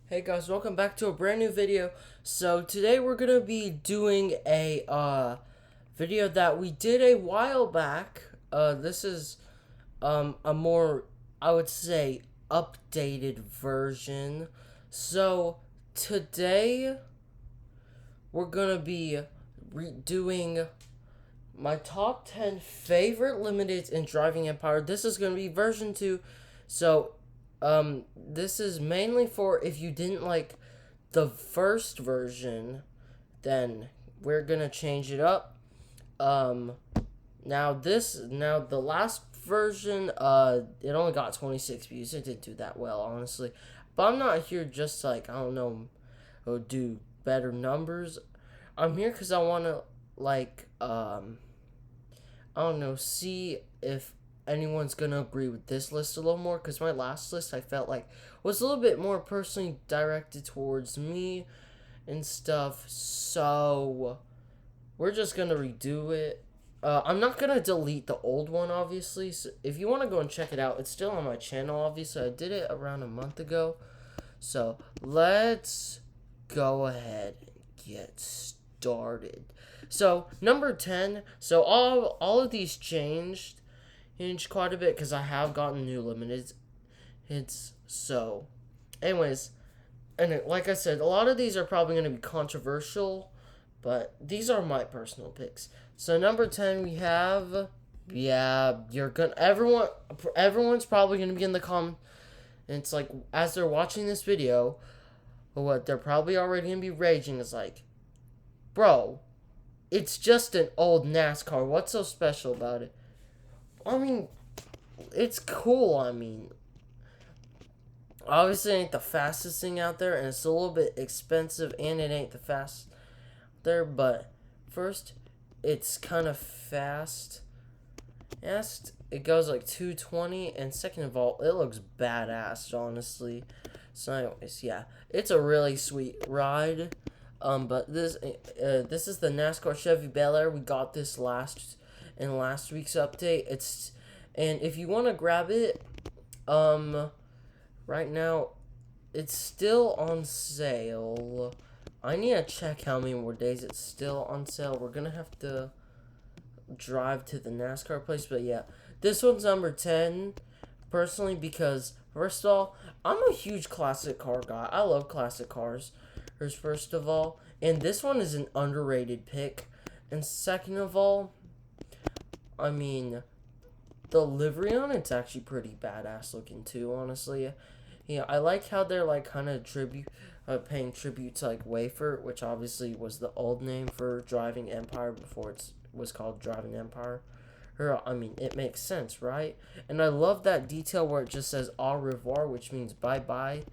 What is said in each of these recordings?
Hey guys, welcome back to a brand new video. So today we're gonna be doing a video that we did a while back. This is a more, I would say, updated version. So today we're gonna be redoing my top 10 favorite limiteds in Driving Empire. This is gonna be version 2. So this is mainly for if you didn't like the first version, then we're gonna change it up. Um, now the last version, it only got 26 views. It didn't do that well, honestly. But I'm not here just like, I don't know, do better numbers. I'm here because I want to, like, I don't know, see if anyone's gonna agree with this list a little more, because my last list I felt like was a little bit more personally directed towards me and stuff. So we're just gonna redo it. I'm not gonna delete the old one, obviously. So if you want to go and check it out, it's still on my channel. Obviously, I did it around a month ago. So let's go ahead and get started. So number 10. So all of these changed quite a bit because I have gotten new limited hits. So, anyways, and like I said, a lot of these are probably going to be controversial, but these are my personal picks. So number 10 we have, you're gonna everyone's probably gonna be in the comment. And it's like as they're watching this video, what they're probably already gonna be raging is like, bro, it's just an old NASCAR. What's so special about it? I mean, it's cool. I mean, obviously, it ain't the fastest thing out there, and it's a little bit expensive, and it ain't the fast there. But first, it's kind of fast. Yes, it goes like 220, and second of all, it looks badass, honestly. So, anyways, yeah, it's a really sweet ride. But this is the NASCAR Chevy Bel Air. We got this in last week's update. And if you want to grab it, right now, it's still on sale. I need to check how many more days it's still on sale. We're gonna have to drive to the NASCAR place, but yeah, this one's number 10, personally, because first of all, I'm a huge classic car guy. I love classic cars, first of all, and this one is an underrated pick, and second of all, I mean, the livery on it's actually pretty badass looking too, honestly. Yeah, I like how they're like kind of paying tribute to like Wafer, which obviously was the old name for Driving Empire before it was called Driving Empire. I mean, it makes sense, right? And I love that detail where it just says au revoir, which means bye bye.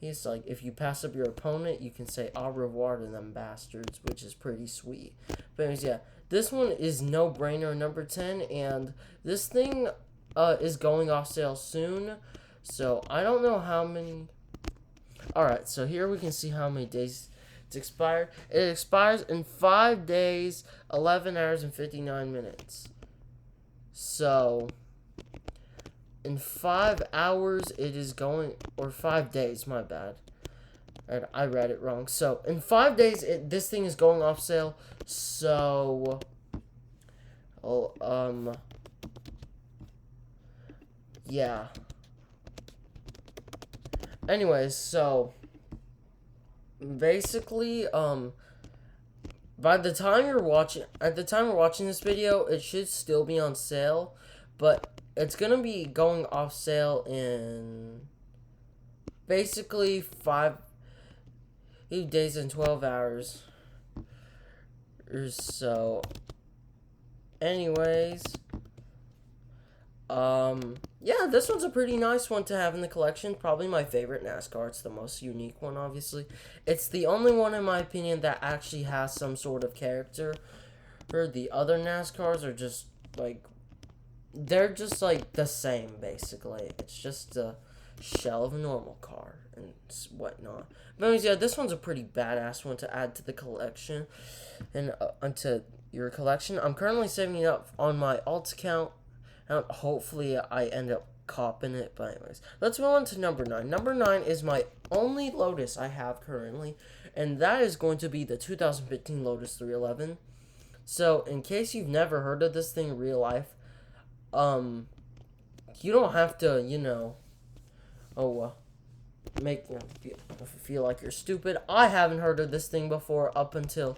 He's like, if you pass up your opponent, you can say au revoir to them bastards, which is pretty sweet. But anyways, yeah, this one is no brainer, number 10, and this thing is going off sale soon. So I don't know how many. Alright, so here we can see how many days it's expired. It expires in 5 days, 11 hours, and 59 minutes. So in 5 hours, it is going, or 5 days, my bad. I read it wrong. So in 5 days, this thing is going off sale. So, yeah. Anyways, so basically, by the time we're watching this video, it should still be on sale, but it's gonna be going off sale in basically 5 days and 12 hours or so. Anyways, yeah, this one's a pretty nice one to have in the collection. Probably my favorite NASCAR. It's the most unique one, obviously. It's the only one, in my opinion, that actually has some sort of character. Or the other NASCARs are just, like, they're just, like, the same, basically. It's just a shell of a normal car and whatnot. But anyways, yeah, this one's a pretty badass one to add to the collection. And onto your collection. I'm currently saving it up on my alt account. Hopefully, I end up copping it. But anyways, let's move on to number 9. Number 9 is my only Lotus I have currently, and that is going to be the 2015 Lotus 311. So, in case you've never heard of this thing in real life, you don't have to, make feel like you're stupid. I haven't heard of this thing before up until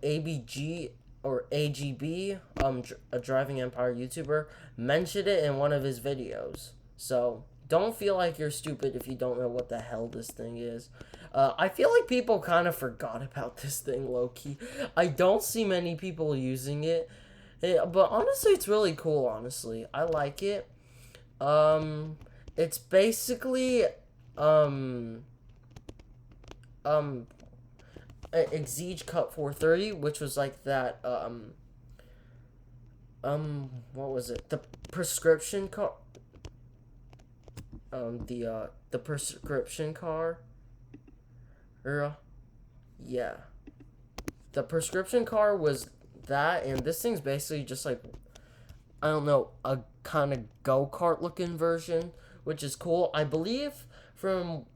ABG or AGB, a Driving Empire YouTuber, mentioned it in one of his videos. So don't feel like you're stupid if you don't know what the hell this thing is. I feel like people kind of forgot about this thing, low-key. I don't see many people using it. But honestly, it's really cool, honestly. I like it. It's basically, Exige Cup 430, which was like that, what was it? The prescription car, the prescription car, yeah. The prescription car was that, and this thing's basically just like, I don't know, a kind of go-kart looking version, which is cool. I believe from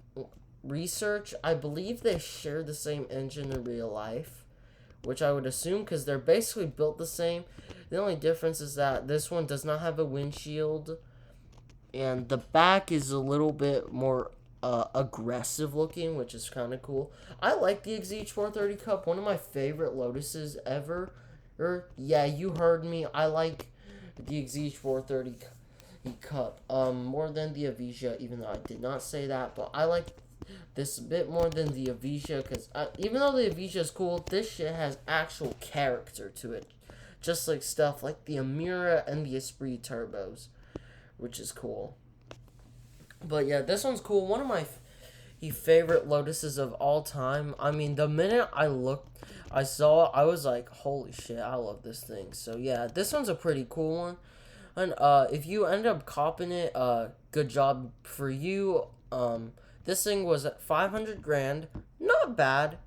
research, I believe they share the same engine in real life, which I would assume because they're basically built the same. The only difference is that this one does not have a windshield, and the back is a little bit more aggressive looking, which is kind of cool. I like the Exige 430 Cup, one of my favorite Lotuses ever. Yeah, you heard me. I like the Exige 430 Cup more than the Avija, even though I did not say that, but I like this a bit more than the Avija, because even though the Avija is cool, this shit has actual character to it, just like stuff like the Amira and the Esprit turbos, which is cool. But yeah, this one's cool. One of my favorite Lotuses of all time. I mean, the minute I saw it, I was like, holy shit, I love this thing. So yeah, this one's a pretty cool one. And if you end up copping it, good job for you. This thing was at 500 grand. Not bad.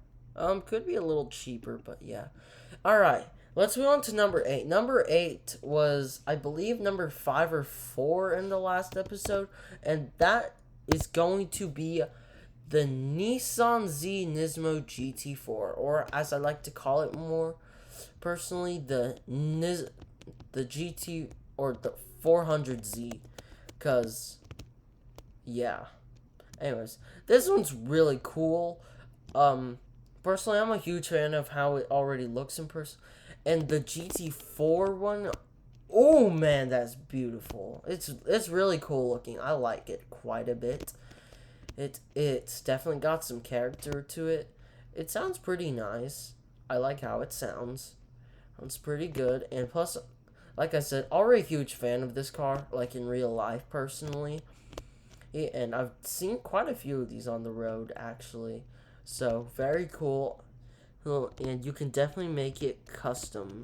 Could be a little cheaper, but yeah. Alright, let's move on to number 8. Number 8 was, I believe, number 5 or 4 in the last episode. And that is going to be the Nissan Z Nismo GT4. Or, as I like to call it more personally, the GT, or the 400Z. Because, yeah. Anyways, this one's really cool. Personally, I'm a huge fan of how it already looks in person. And the GT4 one, oh man, that's beautiful. It's really cool looking. I like it quite a bit. It's definitely got some character to it. It sounds pretty nice. I like how it sounds. It's pretty good. And plus, like I said, already a huge fan of this car, like in real life personally. And I've seen quite a few of these on the road, actually. So, very cool. And you can definitely make it custom.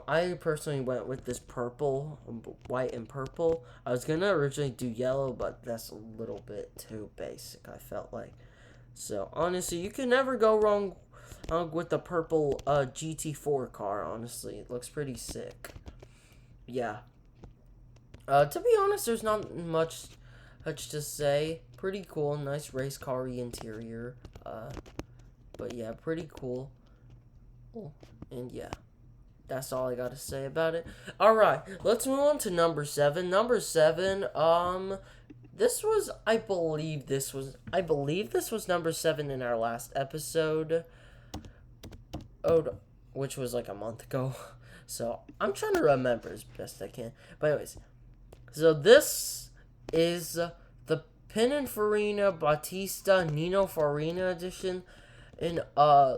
I personally went with this purple, white and purple. I was going to originally do yellow, but that's a little bit too basic, I felt like. So, honestly, you can never go wrong with the purple GT4 car, honestly. It looks pretty sick. Yeah. To be honest, there's not much to say. Pretty cool, nice race car interior. But yeah, pretty cool. And yeah, that's all I gotta say about it. Alright, let's move on to number 7. Number 7, this was, I believe this was number 7 in our last episode. Which was like a month ago. So, I'm trying to remember as best I can. But anyways, so this is the Pininfarina Battista Nino Farina edition. And I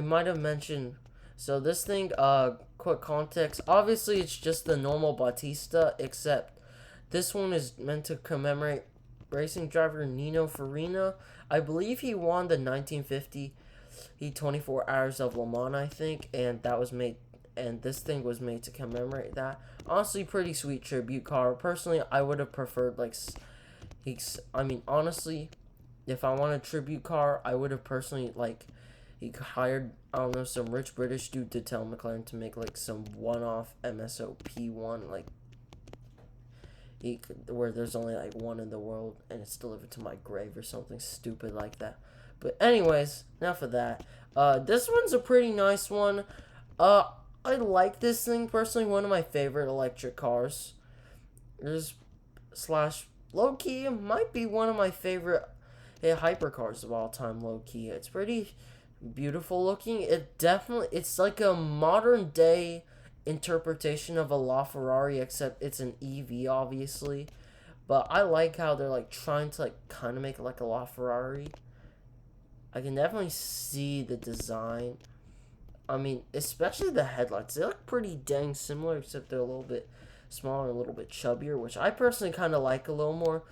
might have mentioned, so this thing, quick context, obviously it's just the normal Battista, except this one is meant to commemorate racing driver Nino Farina. I believe he won the 1950 24 Hours of Le Mans, I think, and this thing was made to commemorate that. Honestly, pretty sweet tribute car. Personally, I would have preferred, honestly, if I want a tribute car, I would have personally, He hired, I don't know, some rich British dude to tell McLaren to make like some one-off MSOP one, like where there's only like one in the world and it's delivered to my grave or something stupid like that. But anyways, enough of that. This one's a pretty nice one. I like this thing personally. One of my favorite electric cars. There's slash low key might be one of my favorite hypercars of all time. Low key, it's pretty beautiful looking. It's like a modern day interpretation of a LaFerrari, except it's an EV, obviously. But I like how they're like trying to like kind of make it like a LaFerrari. I can definitely see the design. I mean, especially the headlights. They look pretty dang similar, except they're a little bit smaller and a little bit chubbier, which I personally kind of like a little more.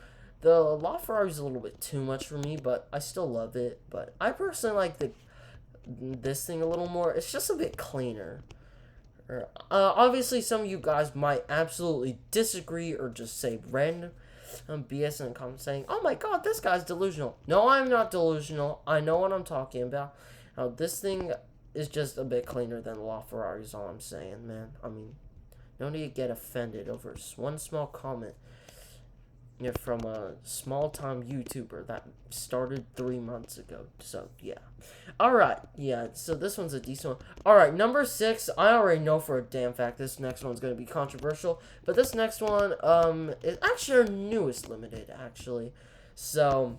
The LaFerrari is a little bit too much for me, but I still love it. But I personally like this thing a little more. It's just a bit cleaner. Obviously, some of you guys might absolutely disagree or just say random BS in the comments saying, "Oh my God, this guy's delusional." No, I'm not delusional. I know what I'm talking about. This thing is just a bit cleaner than LaFerrari is all I'm saying, man. I mean, no need to get offended over one small comment from a small-time YouTuber that started 3 months ago. So, yeah. Alright, yeah, so this one's a decent one. Alright, number 6, I already know for a damn fact this next one's going to be controversial. But this next one, is actually our newest limited, actually. So,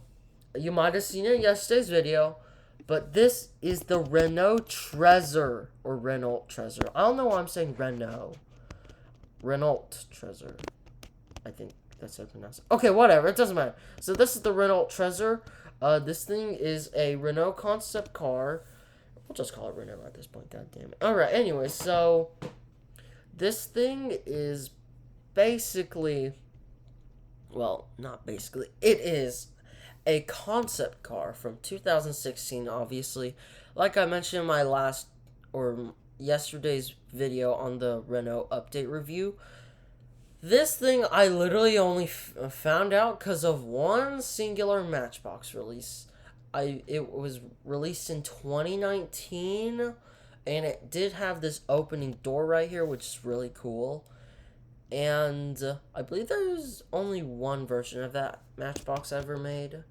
you might have seen it in yesterday's video. But this is the Renault Trezor, or Renault Trezor. I don't know why I'm saying Renault. Renault Trezor. I think that's how I pronounce it. Okay, whatever. It doesn't matter. So this is the Renault Trezor. This thing is a Renault concept car. We'll just call it Renault at this point. God damn it. Alright, anyway, so this thing is basically, well, not basically. It is a concept car from 2016, obviously. Like I mentioned in my last or yesterday's video on the Renault update review, this thing I literally only found out because of one singular Matchbox release. It was released in 2019, and it did have this opening door right here, which is really cool. And I believe there's only one version of that Matchbox ever made,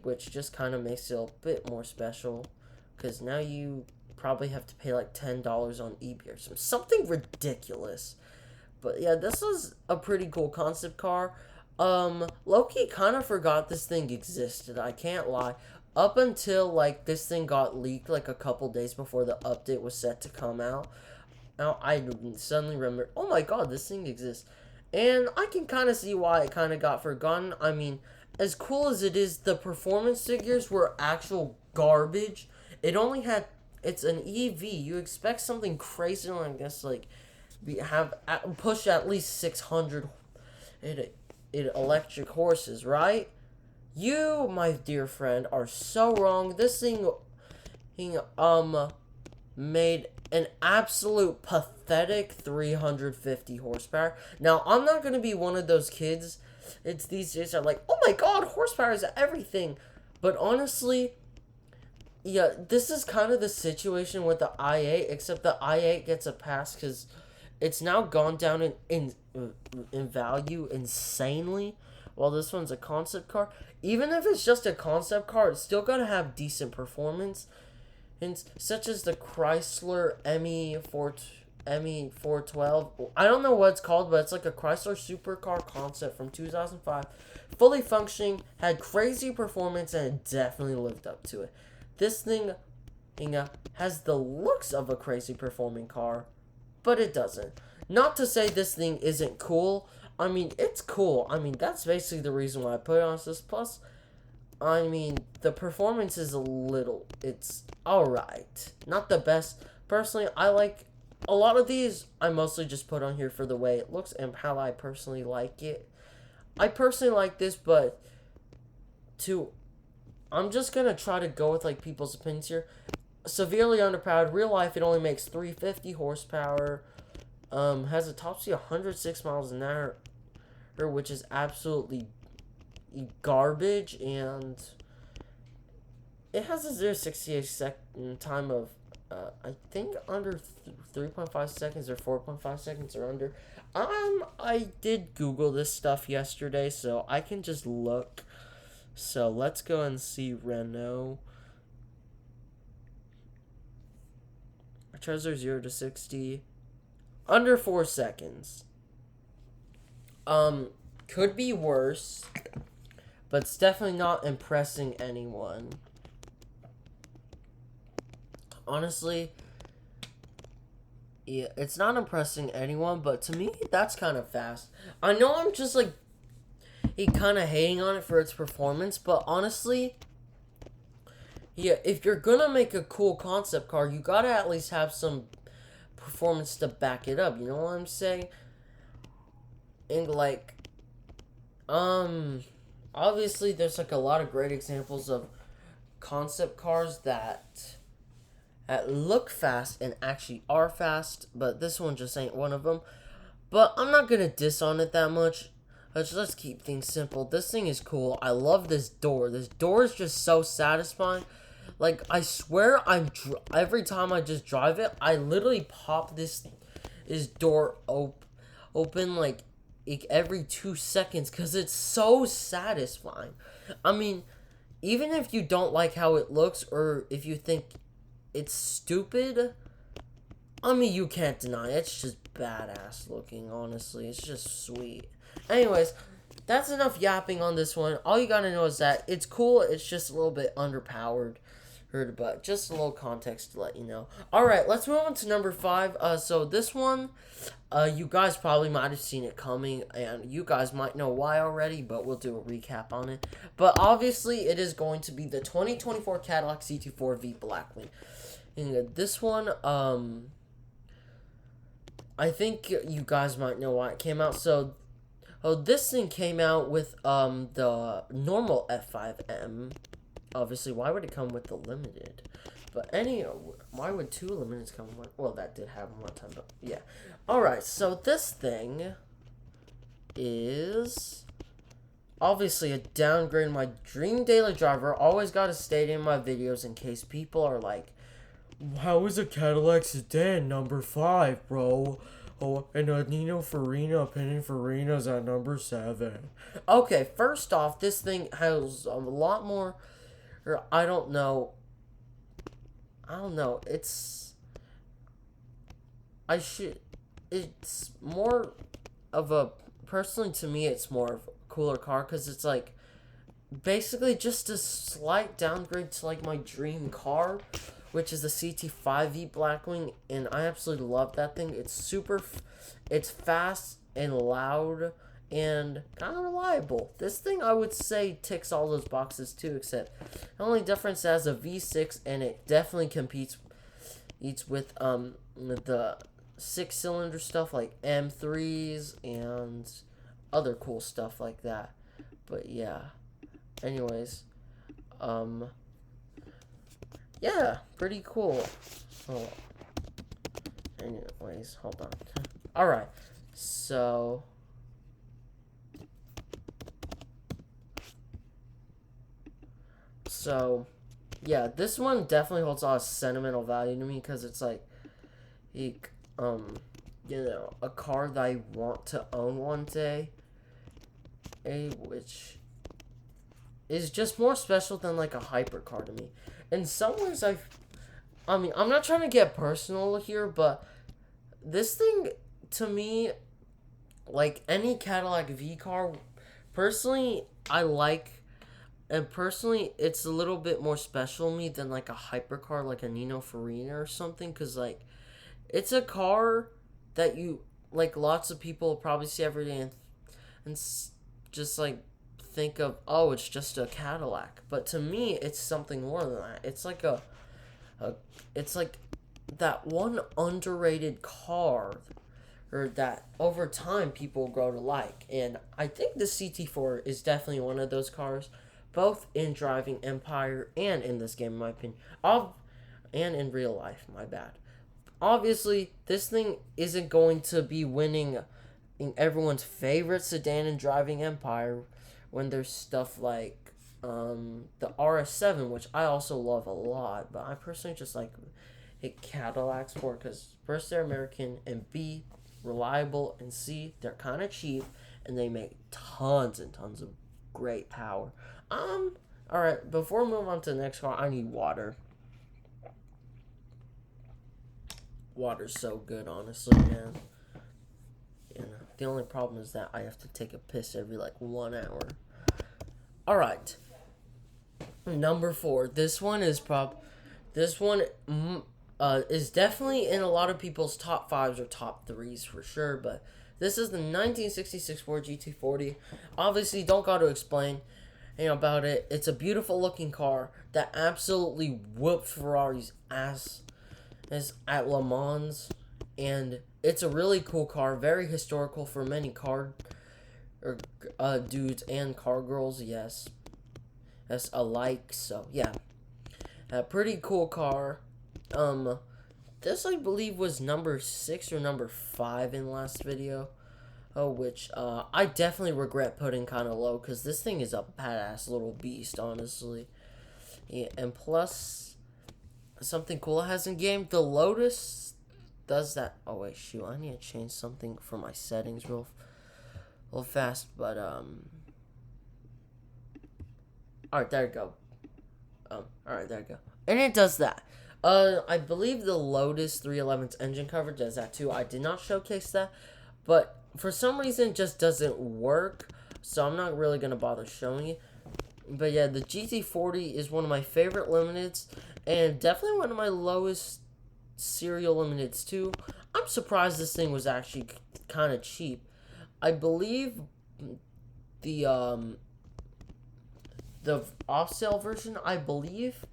which just kind of makes it a bit more special, because now you probably have to pay like $10 on eBay or something ridiculous. But yeah, this was a pretty cool concept car. Loki kind of forgot this thing existed, I can't lie. Up until like this thing got leaked like a couple days before the update was set to come out. Now I suddenly remember, oh my God, this thing exists. And I can kind of see why it kind of got forgotten. I mean, as cool as it is, the performance figures were actual garbage. It's an EV. You expect something crazy like this, like push at least 600 electric horses, right? You, my dear friend, are so wrong. This thing made an absolute pathetic 350 horsepower. Now, I'm not going to be one of those kids. It's these days are like, oh my God, horsepower is everything. But honestly, yeah, this is kind of the situation with the i8, except the i8 gets a pass because it's now gone down in value insanely, while this one's a concept car. Even if it's just a concept car, it's still got to have decent performance. And such as the Chrysler ME412. I don't know what it's called, but it's like a Chrysler supercar concept from 2005. Fully functioning, had crazy performance, and it definitely lived up to it. This thing has the looks of a crazy performing car, but it doesn't. Not to say this thing isn't cool. I mean, it's cool. I mean, that's basically the reason why I put it on this. Plus, I mean, the performance is it's alright. Not the best. Personally, I like a lot of these. I mostly just put on here for the way it looks and how I personally like it. I personally like this, but I'm just gonna try to go with like people's opinions here. Severely underpowered. Real life, it only makes 350 horsepower. Has a top speed of 106 miles an hour, which is absolutely garbage, and it has a 0 to 68 second time of I think under 3.5 seconds or 4.5 seconds or under. I did Google this stuff yesterday, so I can just look. So let's go and see Renault. Trezor 0 to 60 under 4 seconds. Could be worse, but it's definitely not impressing anyone. Honestly, yeah, it's not impressing anyone, but to me, that's kind of fast. I know I'm just like kind of hating on it for its performance, but honestly, yeah, if you're gonna make a cool concept car, you gotta at least have some performance to back it up. You know what I'm saying? And like, obviously, there's like a lot of great examples of concept cars that look fast and actually are fast, but this one just ain't one of them. But I'm not gonna diss on it that much. Let's keep things simple. This thing is cool. I love this door. This door is just so satisfying. Like, I swear, every time I just drive it, I literally pop this door open like every 2 seconds because it's so satisfying. I mean, even if you don't like how it looks or if you think it's stupid, I mean, you can't deny it. It's just badass looking, honestly. It's just sweet. Anyways, that's enough yapping on this one. All you gotta know is that it's cool. It's just a little bit underpowered. But just a little context to let you know. Alright, let's move on to number 5. So this one, you guys probably might have seen it coming, and you guys might know why already, but we'll do a recap on it. But obviously, it is going to be the 2024 Cadillac CT4V Blackwing. And this one, I think you guys might know why it came out. So, this thing came out with the normal F5M. Obviously, why would it come with the limited? But why would 2 limiteds come with? Well, that did happen one time, but yeah. Alright, so this thing is obviously a downgrade. My dream daily driver. Always got to state in my videos in case people are like, how is a Cadillac sedan number 5, bro? Oh, and a Nino Farina, Pininfarina's at number 7. Okay, first off, this thing has a lot more, or I don't know, it's more of a, personally to me, it's more of a cooler car, because it's like, basically just a slight downgrade to like my dream car, which is the CT5V Blackwing, and I absolutely love that thing. It's fast and loud and kind of reliable. This thing, I would say, ticks all those boxes too, except the only difference has a V6, and it definitely competes with the 6-cylinder stuff like M3s and other cool stuff like that. But yeah, anyways, yeah, pretty cool. Oh, anyways, hold on. Alright, so yeah, this one definitely holds a lot of sentimental value to me, because it's like, you know, a car that I want to own one day, which is just more special than like a hypercar to me. In some ways, I mean, I'm not trying to get personal here, but this thing, to me, like any Cadillac V car, personally, I like, and personally, it's a little bit more special to me than like a hypercar, like a Nino Farina or something, because like, it's a car that you, like, lots of people probably see every day and just like think of, oh, it's just a Cadillac. But to me, it's something more than that. It's like it's like that one underrated car, or that over time people grow to like. And I think the CT4 is definitely one of those cars, both in Driving Empire and in this game, in my opinion. And in real life, my bad. Obviously, this thing isn't going to be winning in everyone's favorite sedan in Driving Empire, when there's stuff like the RS7, which I also love a lot, but I personally just like hit Cadillacs for because first they're American and B reliable and C they're kind of cheap and they make tons and tons of great power. All right, before we move on to the next car, I need water. Water's so good, honestly, man. You know, the only problem is that I have to take a piss every like 1 hour. All right, number 4. This one is is definitely in a lot of people's top 5s or top 3s for sure. But this is the 1966 Ford GT40. Obviously, don't got to explain about it. It's a beautiful looking car that absolutely whooped Ferrari's ass is at Le Mans, and it's a really cool car, very historical for many car or dudes and car girls, yes, alike. So yeah, a pretty cool car. This I believe was number 6 or number 5 in last video. Which I definitely regret putting kind of low because this thing is a badass little beast, honestly. Yeah, and plus, something cool it has in game, the Lotus does that. Oh wait, shoot, I need to change something for my settings real fast. But all right, there we go. All right, there we go, and it does that. I believe the Lotus 311's engine cover does that too. I did not showcase that, but for some reason it just doesn't work, so I'm not really gonna bother showing it. But yeah, the GT40 is one of my favorite limiteds, and definitely one of my lowest serial limiteds too. I'm surprised this thing was actually kind of cheap. I believe the off-sale version, I believe,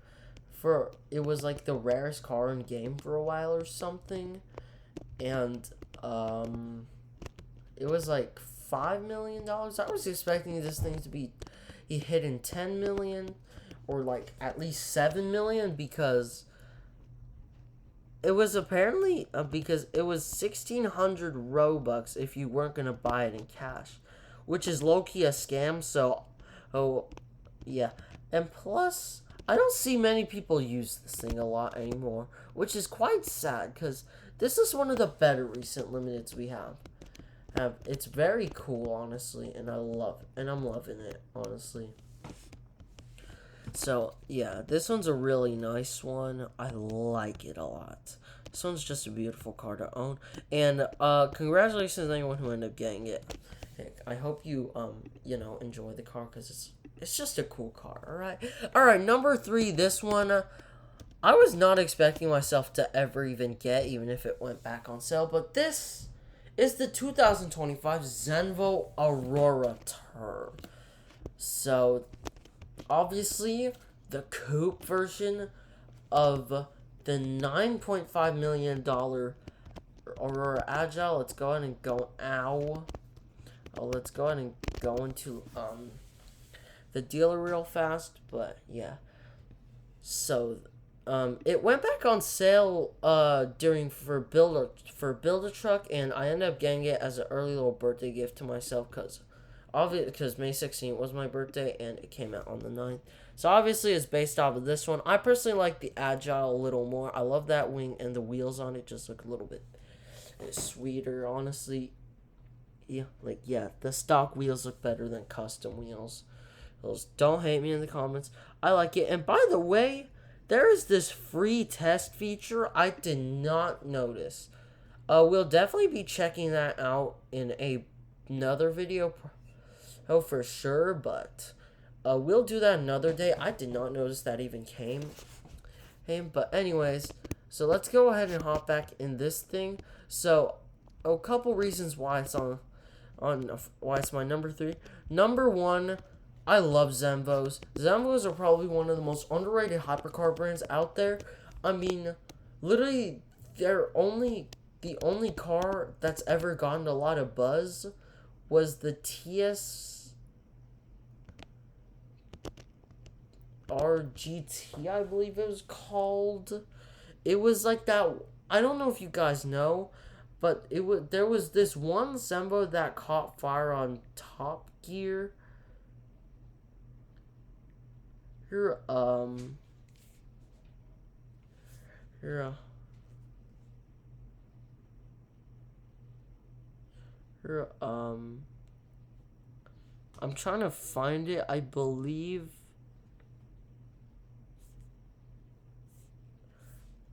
for it was like the rarest car in game for a while or something, and it was like $5 million. I was expecting this thing to be hitting 10 million or like at least 7 million because it was apparently because it was 1,600 Robux if you weren't gonna buy it in cash, which is low-key a scam. So, yeah, and plus I don't see many people use this thing a lot anymore, which is quite sad because this is one of the better recent limiteds we have. It's very cool, honestly, and I'm loving it, honestly. So yeah, this one's a really nice one. I like it a lot. This one's just a beautiful car to own, and congratulations to anyone who ended up getting it. I hope you enjoy the car because it's just a cool car. All right. Number 3, this one. I was not expecting myself to ever even get, even if it went back on sale, but this is the 2025 Zenvo Aurora Turbo. So, obviously, the coupe version of the $9.5 million Aurora Agile. Let's go ahead and go, let's go ahead and go into, the dealer real fast, but yeah. So, it went back on sale for Build a Truck, and I ended up getting it as an early little birthday gift to myself because May 16th was my birthday and it came out on the 9th. So obviously it's based off of this one. I personally like the Agile a little more. I love that wing and the wheels on it just look a little bit sweeter, honestly. Yeah, the stock wheels look better than custom wheels. Don't hate me in the comments. I like it. And by the way, there is this free test feature I did not notice. We'll definitely be checking that out in another video. For sure, but we'll do that another day. I did not notice that even came. But anyways, so let's go ahead and hop back in this thing. So, a couple reasons why it's why it's my number 3. Number 1, I love Zenvos. Zenvos are probably one of the most underrated hypercar brands out there. I mean, literally, the only car that's ever gotten a lot of buzz was the RGT, I believe it was called. It was like that. I don't know if you guys know, but there was this one Zenvo that caught fire on Top Gear. Here, here, here, I'm trying to find it. I believe.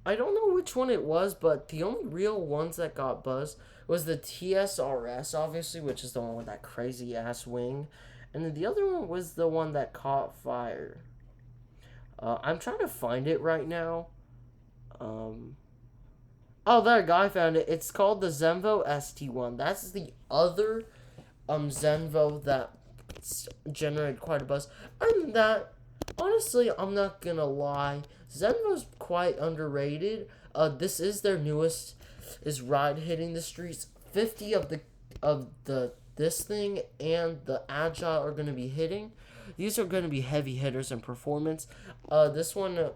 I don't know which one it was, but the only real ones that got buzzed was the TSRS, obviously, which is the one with that crazy ass wing. And then the other one was the one that caught fire. I'm trying to find it right now. Oh, there, guy found it. It's called the Zenvo ST1. That's the other Zenvo that generated quite a buzz. Other than that, honestly, I'm not gonna lie. Zenvo's quite underrated. This is their newest. Is Ride hitting the streets? 50 of the this thing and the Agile are gonna be hitting. These are gonna be heavy hitters in performance. This one,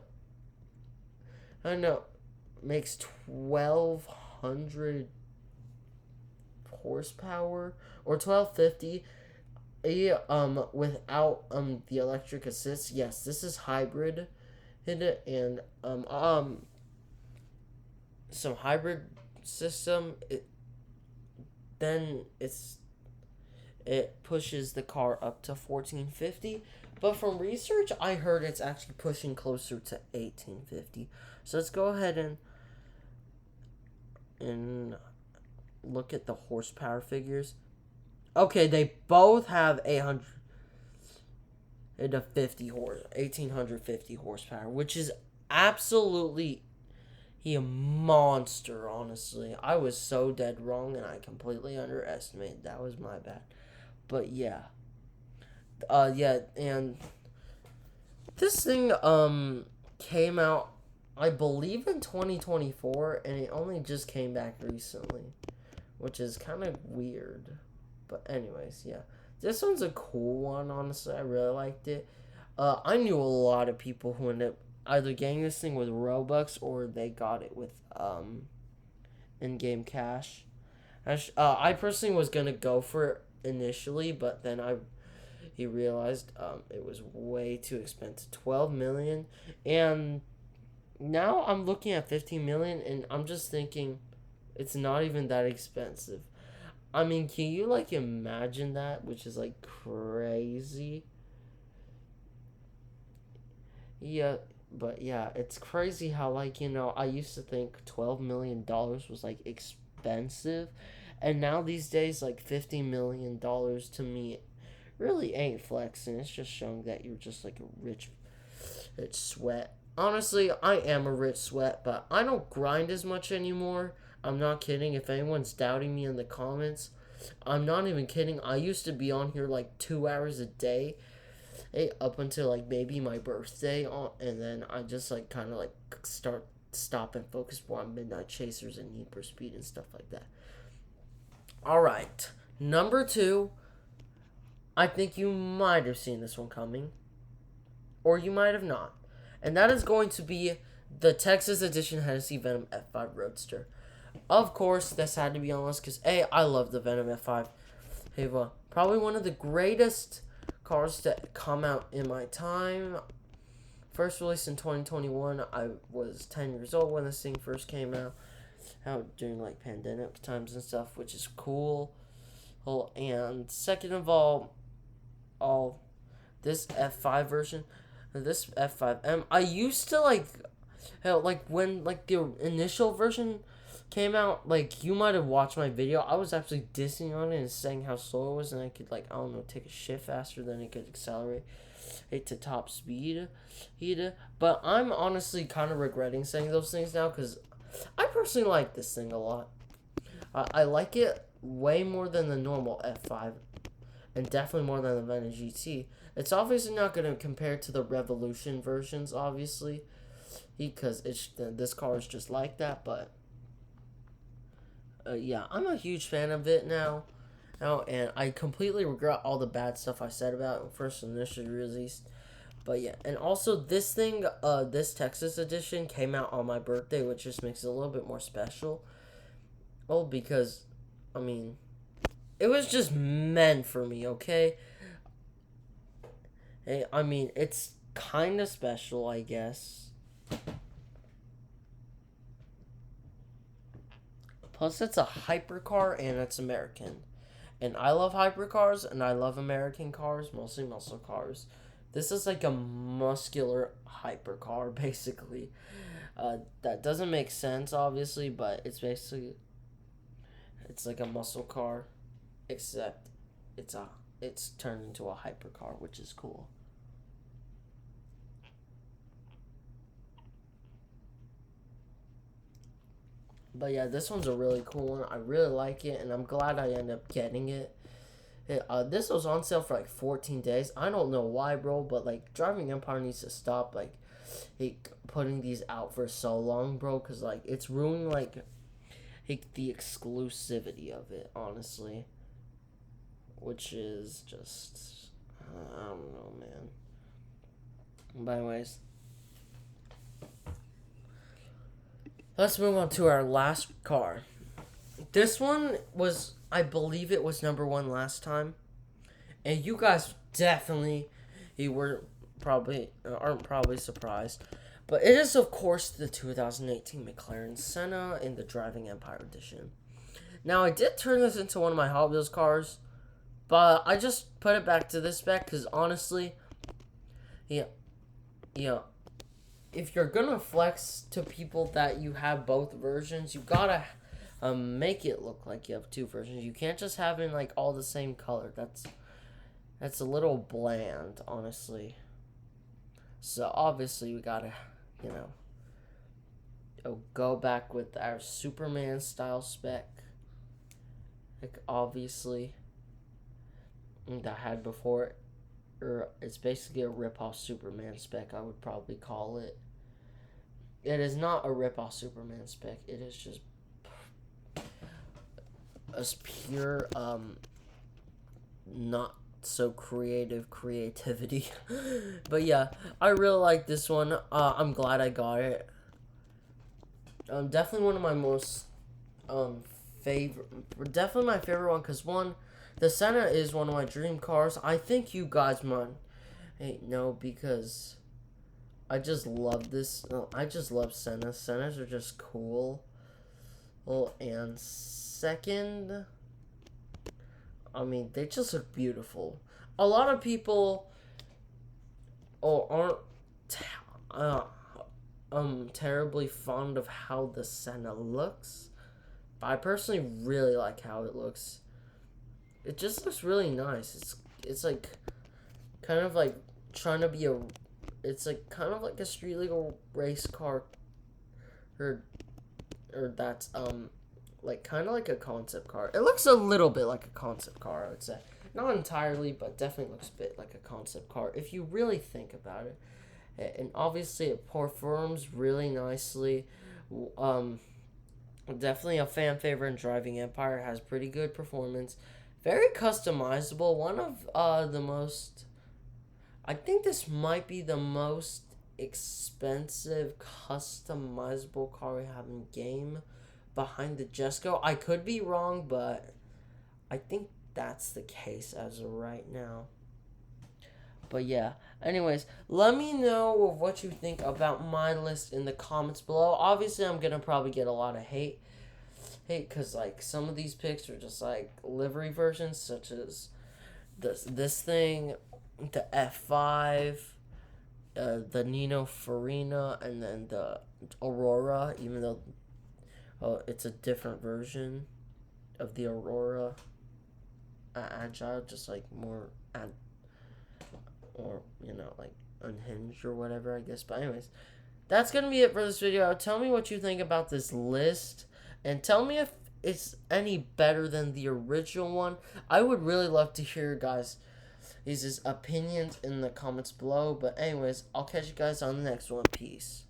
I know, makes 1,200 horsepower or 1,250. Without the electric assist. Yes, this is hybrid. Hit it and some hybrid system. Then it pushes the car up to 1,450. But from research, I heard it's actually pushing closer to 1,850. So let's go ahead and look at the horsepower figures. Okay, they both have 1,850 horsepower, which is absolutely a monster, honestly. I was so dead wrong and I completely underestimated. That was my bad. But yeah. Yeah, and this thing came out, I believe, in 2024, and it only just came back recently, which is kind of weird. But anyways, yeah. This one's a cool one, honestly. I really liked it. I knew a lot of people who ended up either getting this thing with Robux or they got it with in-game cash. I personally was going to go for it initially, but then he realized it was way too expensive. 12 million. And now I'm looking at 15 million and I'm just thinking it's not even that expensive. I mean, can you, like, imagine that? Which is, like, crazy. Yeah, but, yeah, it's crazy how, like, I used to think $12 million was, like, expensive. And now these days, like, $50 million to me really ain't flexing. It's just showing that you're just, like, a rich sweat. Honestly, I am a rich sweat, but I don't grind as much anymore. I'm not kidding. If anyone's doubting me in the comments, I'm not even kidding. I used to be on here like 2 hours a day, up until like maybe my birthday, and then I just like kind of like stop and focus more on Midnight Chasers and Need for Speed and stuff like that. All right, number 2. I think you might have seen this one coming, or you might have not, and that is going to be the Texas Edition Hennessy Venom F5 Roadster. Of course, this had to be on the list because, I love the Venom F5. Probably one of the greatest cars to come out in my time. First released in 2021. I was 10 years old when this thing first came out during, like, pandemic times and stuff, which is cool. And second of all, this F5 version, this F5M, I used to, like when, like, the initial version came out, like, you might have watched my video. I was actually dissing on it and saying how slow it was, and I could, like, I don't know, take a shift faster than it could accelerate it to top speed. But I'm honestly kind of regretting saying those things now, because I personally like this thing a lot. I like it way more than the normal F5, and definitely more than the Venom GT. It's obviously not going to compare to the Revolution versions, obviously, because this car is just like that, but yeah, I'm a huge fan of it now, and I completely regret all the bad stuff I said about it when first initially released. But yeah, and also this thing, this Texas edition came out on my birthday, which just makes it a little bit more special. Oh, because, I mean, it was just meant for me, okay? Hey, I mean, it's kind of special, I guess. Plus, it's a hypercar and it's American. And I love hypercars and I love American cars, mostly muscle cars. This is like a muscular hypercar, basically. That doesn't make sense, obviously, but it's basically it's like a muscle car, except it's turned into a hypercar, which is cool. But yeah, this one's a really cool one. I really like it, and I'm glad I ended up getting it. This was on sale for like 14 days. I don't know why, bro, but like Driving Empire needs to stop like putting these out for so long, bro, because like it's ruining like the exclusivity of it, honestly. Which is just I don't know, man. But anyways, let's move on to our last car. This one was, I believe it was number one last time. And you guys definitely, aren't probably surprised. But it is, of course, the 2018 McLaren Senna in the Driving Empire Edition. Now, I did turn this into one of my Hot Wheels cars. But I just put it back to this spec because honestly, yeah, if you're gonna flex to people that you have both versions, you gotta make it look like you have two versions. You can't just have it in like all the same color. That's a little bland, honestly. So obviously we gotta, go back with our Superman style spec. Like obviously, that I had before, or it's basically a rip-off Superman spec, I would probably call it. It is not a rip-off Superman spec. It is just a pure, not so creativity. But yeah, I really like this one. I'm glad I got it. Definitely one of my most, definitely my favorite one, because one, the Senna is one of my dream cars. I think you guys might know because I just love this. I just love Sennas. Sennas are just cool. Well, and second, I mean, they just look beautiful. A lot of people aren't terribly fond of how the Senna looks. But I personally really like how it looks. It just looks really nice. It's like kind of like trying to be it's like kind of like a street legal race car, or that's like kind of like a concept car. It looks a little bit like a concept car, I would say. Not entirely, but definitely looks a bit like a concept car if you really think about it. And obviously it performs really nicely. Definitely a fan favorite in Driving Empire. Has pretty good performance. Very customizable. One of the most... I think this might be the most expensive customizable car we have in game, behind the Jesko. I could be wrong, but I think that's the case as of right now. But yeah, anyways, let me know what you think about my list in the comments below. Obviously, I'm gonna probably get a lot of hate, because like some of these picks are just like livery versions, such as this thing, the F5, the Nino Farina, and then the Aurora, even though it's a different version of the Aurora Agile, just like more or like unhinged or whatever, I guess. But anyways, that's gonna be it for this video. Tell me what you think about this list, and tell me if it's any better than the original one. I would really love to hear guys' opinions in the comments below. But anyways, I'll catch you guys on the next one. Peace.